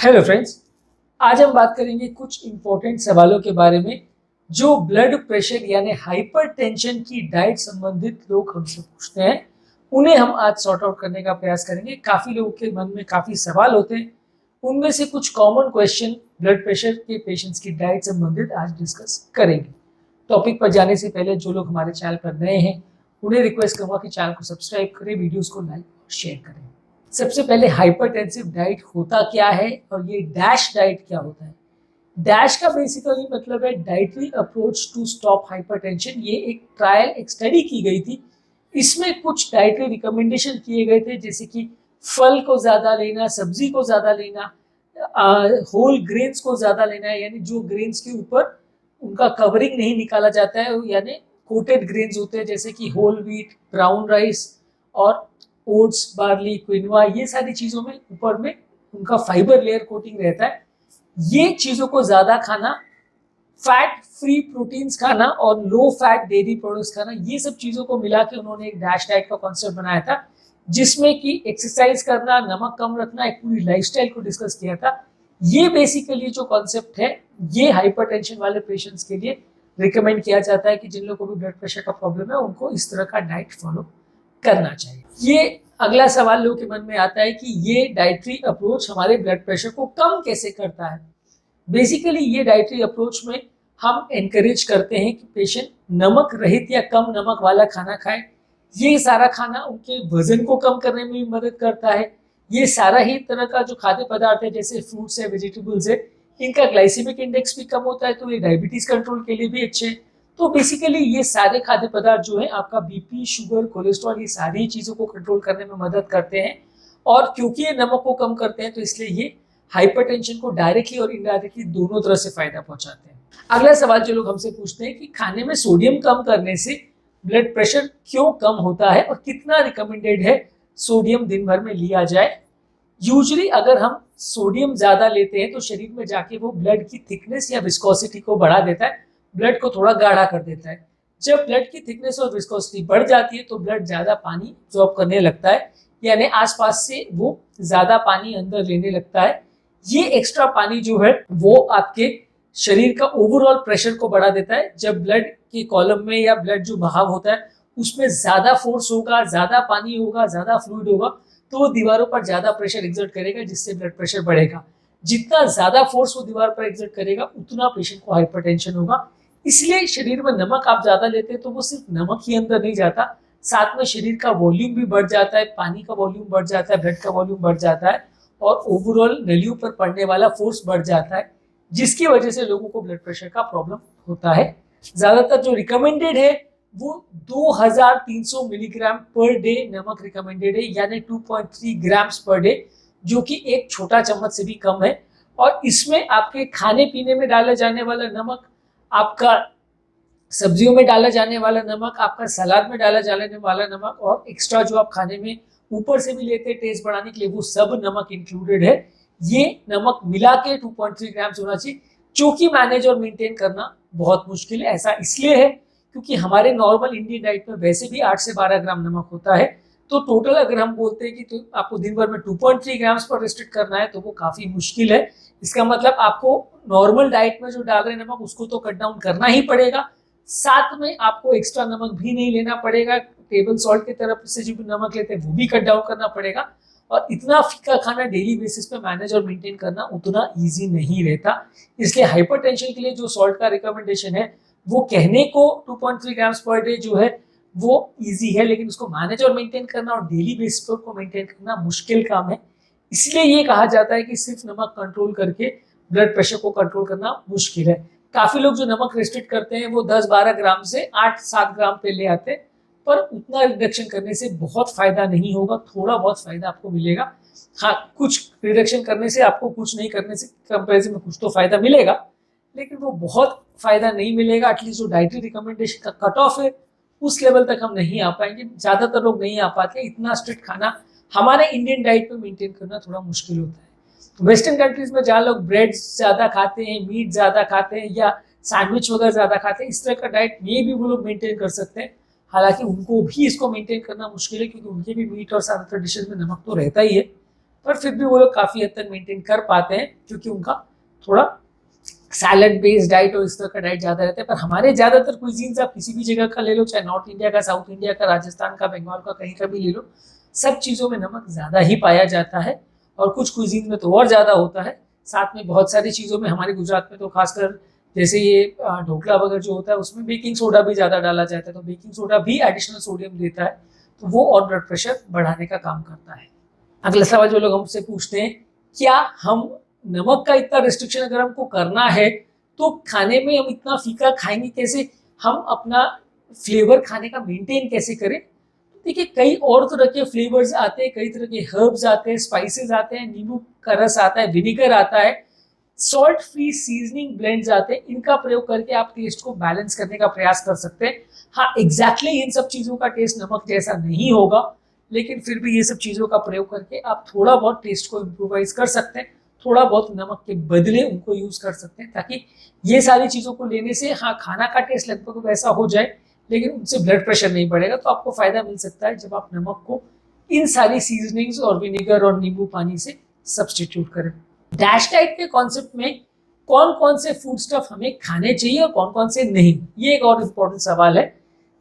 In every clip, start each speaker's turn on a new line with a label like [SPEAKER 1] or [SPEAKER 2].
[SPEAKER 1] Hello friends, आज हम बात करेंगे कुछ इंपॉर्टेंट सवालों के बारे में जो ब्लड प्रेशर यानी हाइपरटेंशन की डाइट संबंधित लोग हमसे पूछते हैं। उन्हें हम आज सॉर्ट आउट करने का प्रयास करेंगे। काफ़ी लोगों के मन में काफ़ी सवाल होते हैं, उनमें से कुछ कॉमन क्वेश्चन ब्लड प्रेशर के पेशेंट्स की डाइट संबंधित आज डिस्कस करेंगे। टॉपिक पर जाने से पहले जो लोग हमारे चैनल पर नए हैं उन्हें रिक्वेस्ट करूँगा कि चैनल को सब्सक्राइब करें, वीडियोज़ को लाइक और शेयर करें। सबसे पहले हाइपरटेंसिव डाइट होता क्या है और ये डैश डाइट क्या होता है। डैश का बेसिकली मतलब है dietary approach to stop hypertension. ये एक ट्रायल, एक स्टडी की गई थी। इसमें कुछ डाइटरी रिकमेंडेशन किए गए थे, जैसे कि फल को ज़्यादा लेना, सब्जी को ज़्यादा लेना, होल ग्रेन्स को ज़्यादा लेना है, यानी जो ग्रेन्स के ऊपर उनका कवरिंग नहीं निकाला जाता है, यानी कोटेड ग्रेन्स होते हैं, जैसे कि होल व्हीट, ब्राउन राइस और ओट्स, बार्ली, क्विनोआ, ये सारी चीज़ों में ऊपर में उनका फाइबर लेयर कोटिंग रहता है। ये चीज़ों को ज़्यादा खाना, फैट फ्री प्रोटीन्स खाना और लो फैट डेयरी प्रोडक्ट्स खाना, ये सब चीज़ों को मिला के उन्होंने एक डैश डाइट का कॉन्सेप्ट बनाया था, जिसमें कि एक्सरसाइज करना, नमक कम रखना, एक पूरी लाइफस्टाइल को डिस्कस किया था। ये बेसिकली जो कॉन्सेप्ट है, ये हाइपरटेंशन वाले पेशेंट्स के लिए रिकमेंड किया जाता है कि जिन लोगों को भी ब्लड प्रेशर का प्रॉब्लम है उनको इस तरह का डाइट फॉलो करना चाहिए। ये अगला सवाल लोगों के मन में आता है कि ये डाइटरी अप्रोच हमारे ब्लड प्रेशर को कम कैसे करता है। बेसिकली ये डाइटरी अप्रोच में हम एनकरेज करते हैं कि पेशेंट नमक रहित या कम नमक वाला खाना खाए। ये सारा खाना उनके वजन को कम करने में भी मदद करता है। ये सारा ही तरह का जो खाद्य पदार्थ है, जैसे फ्रूट्स है, वेजिटेबल्स है, इनका ग्लाइसेमिक इंडेक्स भी कम होता है, तो ये डायबिटीज कंट्रोल के लिए भी अच्छे हैं। तो बेसिकली ये सारे खाद्य पदार्थ जो है आपका बीपी, शुगर, कोलेस्ट्रॉल, ये सारी चीज़ों को कंट्रोल करने में मदद करते हैं। और क्योंकि ये नमक को कम करते हैं तो इसलिए ये हाइपरटेंशन को डायरेक्टली और इनडायरेक्टली दोनों तरह से फायदा पहुंचाते हैं। अगला सवाल जो लोग हमसे पूछते हैं कि खाने में सोडियम कम करने से ब्लड प्रेशर क्यों कम होता है और कितना रिकमेंडेड है सोडियम दिन भर में लिया जाए। यूजुअली अगर हम सोडियम ज़्यादा लेते हैं तो शरीर में जाके वो ब्लड की थिकनेस या विस्कोसिटी को बढ़ा देता है, ब्लड को थोड़ा गाढ़ा कर देता है। जब ब्लड की थिकनेस और विस्कोसिटी बढ़ जाती है तो ब्लड ज़्यादा पानी एब्जॉर्ब करने लगता है, यानी आसपास से वो ज़्यादा पानी अंदर लेने लगता है। ये एक्स्ट्रा पानी जो है वो आपके शरीर का ओवरऑल प्रेशर को बढ़ा देता है। जब ब्लड के कॉलम में या ब्लड जो बहाव होता है उसमें ज़्यादा फोर्स होगा, ज़्यादा पानी होगा, ज़्यादा फ्लूइड होगा, तो वो दीवारों पर ज़्यादा प्रेशर एक्सर्ट करेगा, जिससे ब्लड प्रेशर बढ़ेगा। जितना ज़्यादा फोर्स वो दीवार पर एक्सर्ट करेगा उतना पेशेंट को हाइपरटेंशन होगा। इसलिए शरीर में नमक आप ज़्यादा लेते हैं तो वो सिर्फ नमक ही अंदर नहीं जाता, साथ में शरीर का वॉल्यूम भी बढ़ जाता है, पानी का वॉल्यूम बढ़ जाता है, ब्लड का वॉल्यूम बढ़ जाता है और ओवरऑल नलियों पर पड़ने वाला फोर्स बढ़ जाता है, जिसकी वजह से लोगों को ब्लड प्रेशर का प्रॉब्लम होता है। ज़्यादातर जो रिकमेंडेड है वो 2300 मिलीग्राम पर डे नमक रिकमेंडेड है, यानी 2.3 ग्राम्स पर डे, जो कि एक छोटा चम्मच से भी कम है। और इसमें आपके खाने पीने में डाला जाने वाला नमक, आपका सब्जियों में डाला जाने वाला नमक, आपका सलाद में डाला जाने वाला नमक और एक्स्ट्रा जो आप खाने में ऊपर से भी लेते हैं टेस्ट बढ़ाने के लिए, वो सब नमक इंक्लूडेड है। ये नमक मिला के 2.3 ग्राम्स होना चाहिए, जो कि मैनेज और मेंटेन करना बहुत मुश्किल है। ऐसा इसलिए है क्योंकि हमारे नॉर्मल इंडियन डाइट में वैसे भी 8 से 12 ग्राम नमक होता है। तो टोटल अगर हम बोलते हैं कि तो आपको दिन भर में 2.3 ग्राम्स पर रिस्ट्रिक्ट करना है तो वो काफ़ी मुश्किल है। इसका मतलब आपको नॉर्मल डाइट में जो डाल रहे हैं नमक उसको तो कट डाउन करना ही पड़ेगा, साथ में आपको एक्स्ट्रा नमक भी नहीं लेना पड़ेगा। टेबल सॉल्ट की तरफ से जो भी नमक लेते हैं वो भी कट डाउन करना पड़ेगा। और इतना फीका खाना डेली बेसिस पे मैनेज और मेंटेन करना उतना ईजी नहीं रहता। इसलिए हाइपरटेंशन के लिए जो सॉल्ट का रिकमेंडेशन है वो कहने को 2.3 ग्राम्स पर डे जो है वो इजी है, लेकिन उसको मैनेज और मेंटेन करना और डेली बेसिस पर को मेंटेन करना मुश्किल काम है। इसलिए ये कहा जाता है कि सिर्फ नमक कंट्रोल करके ब्लड प्रेशर को कंट्रोल करना मुश्किल है। काफ़ी लोग जो नमक रेस्ट्रिक्ट करते हैं वो 10-12 ग्राम से 8-7 ग्राम पे ले आते हैं, पर उतना रिडक्शन करने से बहुत फायदा नहीं होगा। थोड़ा बहुत फायदा आपको मिलेगा। हाँ, कुछ रिडक्शन करने से आपको कुछ नहीं करने से कंपेरिजन में कुछ तो फायदा मिलेगा, लेकिन वो बहुत फायदा नहीं मिलेगा। एटलीस्ट जो डाइटरी रिकमेंडेशन का कट ऑफ है उस लेवल तक हम नहीं आ पाएंगे। ज़्यादातर लोग नहीं आ पाते। इतना स्ट्रिक्ट खाना हमारे इंडियन डाइट में मेंटेन करना थोड़ा मुश्किल होता है। वेस्टर्न कंट्रीज में जहाँ लोग ब्रेड ज़्यादा खाते हैं, मीट ज़्यादा खाते हैं या सैंडविच वगैरह ज़्यादा खाते हैं, इस तरह का डाइट में भी वो लोग मेंटेन कर सकते हैं। हालांकि उनको भी इसको मेंटेन करना मुश्किल है, क्योंकि उनके भी मीट और ज़्यादातर डिशेज में नमक तो रहता ही है। पर फिर भी वो लोग काफ़ी हद तक मेंटेन कर पाते हैं क्योंकि उनका थोड़ा सैलड बेस्ड डाइट और इस तरह का डाइट ज़्यादा रहता है। पर हमारे ज़्यादातर क्विजीन्स आप किसी भी जगह का ले लो, चाहे नॉर्थ इंडिया का, साउथ इंडिया का, राजस्थान का, बंगाल का, कहीं का भी ले लो, सब चीज़ों में नमक ज़्यादा ही पाया जाता है और कुछ क्विजीन में तो और ज़्यादा होता है। साथ में बहुत सारी चीज़ों में हमारे गुजरात में तो खासकर जैसे ये ढोकला वगैरह जो होता है उसमें बेकिंग सोडा भी ज़्यादा डाला जाता है, तो बेकिंग सोडा भी एडिशनल सोडियम देता है, तो वो और ब्लड प्रेशर बढ़ाने का काम करता है। अगला सवाल जो लोग हमसे पूछते हैं, क्या हम नमक का इतना रिस्ट्रिक्शन अगर हमको करना है तो खाने में हम इतना फीका खाएंगे कैसे, हम अपना फ्लेवर खाने का मेंटेन कैसे करें? देखिए कई और तरह के फ्लेवर्स आते हैं, कई तरह के हर्ब्स आते हैं, स्पाइसेस आते हैं, नींबू का रस आता है, विनेगर आता है, सॉल्ट फ्री सीजनिंग ब्लेंड्स आते हैं, इनका प्रयोग करके आप टेस्ट को बैलेंस करने का प्रयास कर सकते हैं। हाँ एग्जैक्टली इन सब चीज़ों का टेस्ट नमक जैसा नहीं होगा, लेकिन फिर भी ये सब चीज़ों का प्रयोग करके आप थोड़ा बहुत टेस्ट को इम्प्रोवाइज कर सकते हैं, थोड़ा बहुत नमक के बदले उनको यूज कर सकते हैं, ताकि ये सारी चीज़ों को लेने से हाँ खाना का टेस्ट लगभग वैसा हो जाए लेकिन उनसे ब्लड प्रेशर नहीं बढ़ेगा। तो आपको फायदा मिल सकता है जब आप नमक को इन सारी सीजनिंग्स और विनेगर और नींबू पानी से सब्सटीट्यूट करें। डैश डाइट के कॉन्सेप्ट में कौन कौन से फूड स्टफ हमें खाने चाहिए और कौन कौन से नहीं, ये एक और इम्पोर्टेंट सवाल है।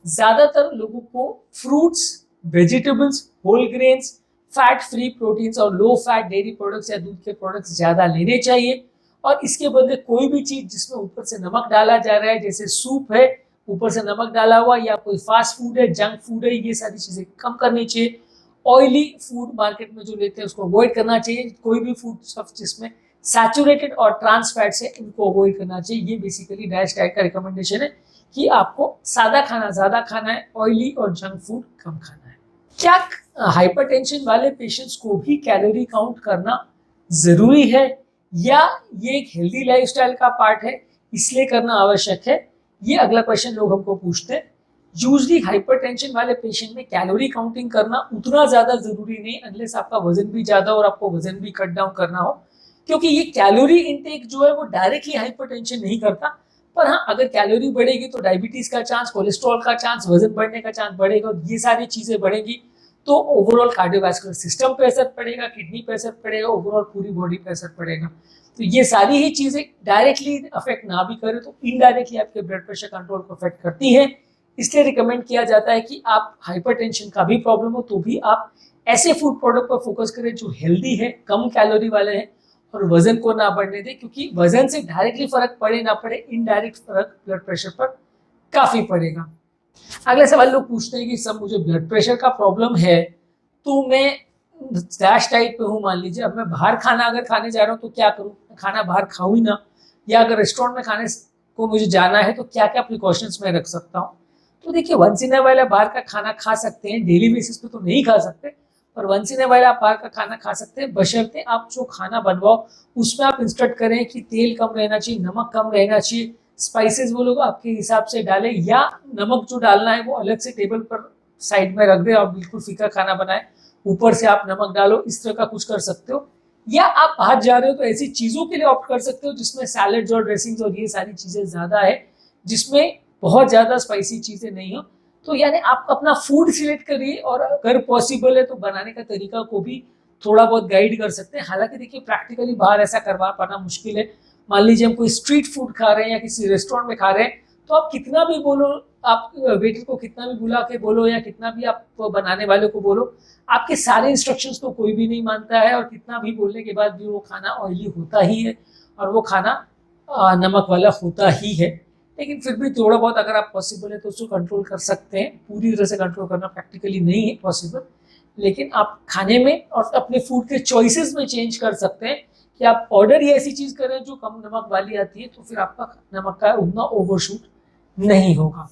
[SPEAKER 1] ज्यादातर लोगों को fruits, vegetables, whole grains, fat free proteins और लो फैट डेयरी प्रोडक्ट्स या दूध के प्रोडक्ट्स ज्यादा लेने चाहिए, और इसके बदले कोई भी चीज जिसमें ऊपर से नमक डाला जा रहा है, जैसे सूप है ऊपर से नमक डाला हुआ, या कोई फास्ट फूड है, जंक फूड है, ये सारी चीजें कम करनी चाहिए। ऑयली फूड मार्केट में जो लेते हैं उसको अवॉइड करना चाहिए। कोई भी फूड स्टफ जिसमें सैचुरेटेड और ट्रांस फैट्स है इनको अवॉइड करना चाहिए। ये बेसिकली डैश डाइट का रिकमेंडेशन है कि आपको सादा खाना ज्यादा खाना है, ऑयली और जंक फूड कम खाना है। क्या हाइपरटेंशन वाले पेशेंट्स को भी कैलोरी काउंट करना जरूरी है या ये एक हेल्दी लाइफस्टाइल का पार्ट है इसलिए करना आवश्यक है, ये अगला क्वेश्चन लोग हमको पूछते हैं। यूजली हाइपरटेंशन वाले पेशेंट में कैलोरी काउंटिंग करना उतना ज्यादा जरूरी नहीं, अनलेस आपका वजन भी ज्यादा और आपको वजन भी कट डाउन करना हो, क्योंकि ये कैलोरी इनटेक जो है वो डायरेक्टली हाइपरटेंशन नहीं करता। पर हाँ अगर कैलोरी बढ़ेगी तो डायबिटीज का चांस, कोलेस्ट्रॉल का चांस, वजन बढ़ने का चांस बढ़ेगा, और ये सारी चीजें बढ़ेंगी तो ओवरऑल कार्डियोवैस्कुलर सिस्टम पे असर पड़ेगा, किडनी पे असर पड़ेगा, ओवरऑल पूरी बॉडी पे असर पड़ेगा। तो ये सारी ही चीजें डायरेक्टली अफेक्ट ना भी करे तो इनडायरेक्टली आपके ब्लड प्रेशर कंट्रोल को अफेक्ट करती है। इसलिए रिकमेंड किया जाता है कि आप हाइपरटेंशन का भी प्रॉब्लम हो तो भी आप ऐसे फूड प्रोडक्ट पर फोकस करें जो हेल्दी है, कम कैलोरी वाले हैं और वजन को ना बढ़ने दें, क्योंकि वजन से डायरेक्टली फर्क पड़े ना पड़े, इनडायरेक्ट फर्क ब्लड प्रेशर पर काफी पड़ेगा। अगले सवाल लोग पूछते हैं कि सब मुझे ब्लड प्रेशर का प्रॉब्लम है तो मैं डैश डाइट पे हूँ, मान लीजिए अब मैं बाहर खाना अगर खाने जा रहा हूँ तो क्या करूँ, खाना बाहर खाऊं ही ना, या अगर रेस्टोरेंट में खाने को मुझे जाना है तो क्या क्या प्रिकॉशंस मैं रख सकता हूँ। तो देखिए वंस इन अ वाइल आप बाहर का खाना खा सकते हैं, डेली बेसिस पे तो नहीं खा सकते, पर वंस इन अ वाइल आप बाहर का खाना खा सकते हैं, बशर्ते आप जो खाना बनवाओ उसमें आप इंस्ट्रक्ट करें कि तेल कम रहना चाहिए, नमक कम रहना चाहिए, स्पाइसेस वो लोग आपके हिसाब से डालें, या नमक जो डालना है वो अलग से टेबल पर साइड में रख दे और बिल्कुल फीका खाना बनाए, ऊपर से आप नमक डालो, इस तरह का कुछ कर सकते हो। या आप बाहर जा रहे हो तो ऐसी चीजों के लिए ऑप्ट कर सकते हो जिसमें सैलड्स और ड्रेसिंग्स और ये सारी चीजें ज्यादा है, जिसमें बहुत ज्यादा स्पाइसी चीजें नहीं हो। तो यानी आप अपना फूड सिलेक्ट करिए और अगर पॉसिबल है तो बनाने का तरीका को भी थोड़ा बहुत गाइड कर सकते हैं। हालांकि देखिए प्रैक्टिकली बाहर ऐसा करवा पाना मुश्किल है। मान लीजिए हम कोई स्ट्रीट फूड खा रहे हैं या किसी रेस्टोरेंट में खा रहे हैं, तो आप कितना भी बोलो, आप वेटर को कितना भी बुला के बोलो या कितना भी आप बनाने वाले को बोलो, आपके सारे इंस्ट्रक्शंस तो कोई भी नहीं मानता है, और कितना भी बोलने के बाद भी वो खाना ऑयली होता ही है और वो खाना नमक वाला होता ही है। लेकिन फिर भी थोड़ा बहुत अगर आप पॉसिबल है तो उसको कंट्रोल कर सकते हैं। पूरी तरह से कंट्रोल करना प्रैक्टिकली नहीं है पॉसिबल, लेकिन आप खाने में और अपने फूड के चॉइसेस में चेंज कर सकते हैं कि आप ऑर्डर ही ऐसी चीज करें जो कम नमक वाली आती है, तो फिर आपका नमक का उतना ओवरशूट नहीं होगा।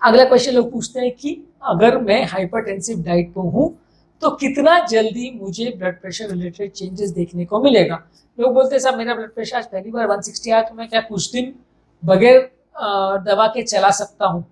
[SPEAKER 1] अगला क्वेश्चन लोग पूछते हैं कि अगर मैं हाइपरटेंसिव डाइट पर हूँ तो कितना जल्दी मुझे ब्लड प्रेशर रिलेटेड चेंजेस देखने को मिलेगा। लोग बोलते हैं साहब मेरा ब्लड प्रेशर आज पहली बार 160 आया तो मैं क्या कुछ दिन बगैर दवा के चला सकता हूँ।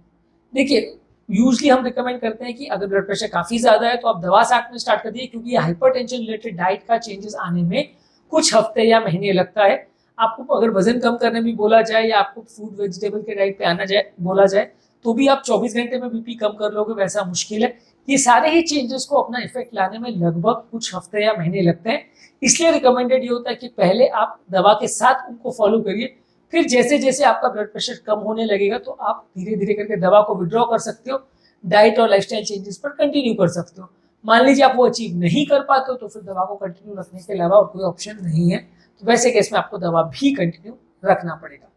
[SPEAKER 1] देखिए यूजली हम रिकमेंड करते हैं कि अगर ब्लड प्रेशर काफी ज्यादा है तो आप दवा साथ में स्टार्ट कर दिए, क्योंकि ये हाइपरटेंशन रिलेटेड डाइट का चेंजेस आने में कुछ हफ्ते या महीने लगता है। आपको अगर वजन कम करने भी बोला जाए या आपको फूड वेजिटेबल के डाइट पे आना जाए बोला जाए तो भी आप 24 घंटे में बीपी कम कर लोगे वैसा मुश्किल है। ये सारे ही चेंजेस को अपना इफेक्ट लाने में लगभग कुछ हफ्ते या महीने लगते हैं। इसलिए रिकमेंडेड ये होता है कि पहले आप दवा के साथ उनको फॉलो करिए, फिर जैसे जैसे आपका ब्लड प्रेशर कम होने लगेगा तो आप धीरे धीरे करके दवा को विड्रॉ कर सकते हो, डाइट और लाइफस्टाइल चेंजेस पर कंटिन्यू कर सकते हो। मान लीजिए आप वो अचीव नहीं कर पाते हो तो फिर दवा को कंटिन्यू रखने के अलावा और कोई ऑप्शन नहीं है, तो वैसे केस में आपको दवा भी कंटिन्यू रखना पड़ेगा।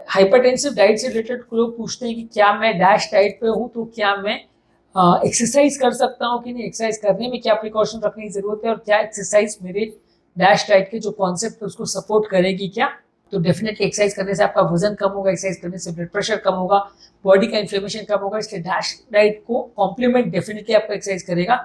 [SPEAKER 1] हाइपरटेंसिव डाइट से रिलेटेड लोग पूछते हैं कि क्या मैं डैश डाइट पे हूँ तो क्या मैं एक्सरसाइज कर सकता हूँ कि नहीं, एक्सरसाइज करने में क्या प्रिकॉशन रखने की जरूरत है और क्या एक्सरसाइज मेरे डैश डाइट के जो कॉन्सेप्ट है उसको सपोर्ट करेगी क्या। तो डेफिनेटली एक्सरसाइज करने से आपका वजन कम होगा, एक्सरसाइज करने से ब्लड प्रेशर कम होगा, बॉडी का इन्फ्लेमेशन कम होगा, इसलिए डैश डाइट को कॉम्प्लीमेंट डेफिनेटली आपका एक्सरसाइज करेगा।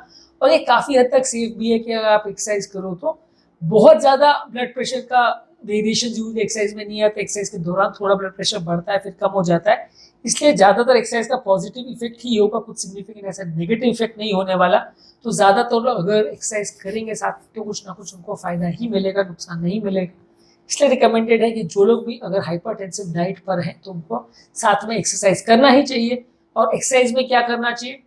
[SPEAKER 1] और ये काफ़ी हद तक सेफ भी है कि अगर आप एक्सरसाइज करो तो बहुत ज़्यादा ब्लड प्रेशर का वेरिएशन यूज एक्सरसाइज में नहीं आता, एक्सरसाइज के दौरान थोड़ा ब्लड प्रेशर बढ़ता है फिर कम हो जाता है, इसलिए ज़्यादातर एक्सरसाइज का पॉजिटिव इफेक्ट ही होगा, कुछ सिग्निफिकेंट ऐसा नेगेटिव इफेक्ट नहीं होने वाला। तो ज़्यादातर लोग अगर एक्सरसाइज करेंगे साथ तो कुछ ना कुछ उनको फायदा ही मिलेगा, नुकसान नहीं मिलेगा। इसलिए रिकमेंडेड है कि जो लोग भी अगर हाइपरटेंसिव डाइट पर हैं तो उनको साथ में एक्सरसाइज करना ही चाहिए। और एक्सरसाइज में क्या करना चाहिए,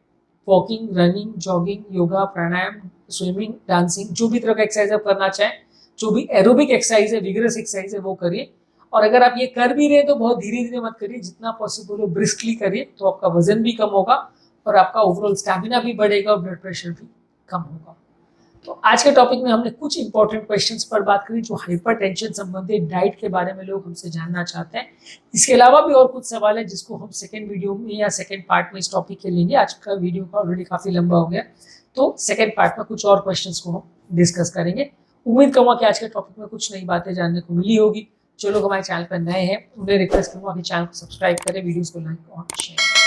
[SPEAKER 1] वॉकिंग, रनिंग, जॉगिंग, योगा, प्राणायाम, स्विमिंग, डांसिंग, जो भी तरह का एक्सरसाइज आप करना चाहें, जो भी एरोबिक एक्सरसाइज है, विगरस एक्सरसाइज है वो करिए। और अगर आप ये कर भी रहे हैं तो बहुत धीरे धीरे मत करिए, जितना पॉसिबल हो ब्रिस्कली करिए, तो आपका वजन भी कम होगा और आपका ओवरऑल स्टैमिना भी बढ़ेगा और ब्लड प्रेशर भी कम होगा। तो आज के टॉपिक में हमने कुछ इंपॉर्टेंट क्वेश्चंस पर बात करी जो हाइपरटेंशन संबंधित डाइट के बारे में लोग हमसे जानना चाहते हैं। इसके अलावा भी और कुछ सवाल है जिसको हम सेकंड वीडियो में या सेकंड पार्ट में इस टॉपिक के लेंगे। आज का वीडियो का ऑलरेडी काफी लंबा हो गया, तो सेकंड पार्ट में कुछ और क्वेश्चंस को हम डिस्कस करेंगे। उम्मीद करूंगा कि आज के टॉपिक में कुछ नई बातें जानने को मिली होगी। जो लोग हमारे चैनल पर नए हैं उन्हें रिक्वेस्ट करूंगा कि चैनल को सब्सक्राइब करें, वीडियोस को लाइक और शेयर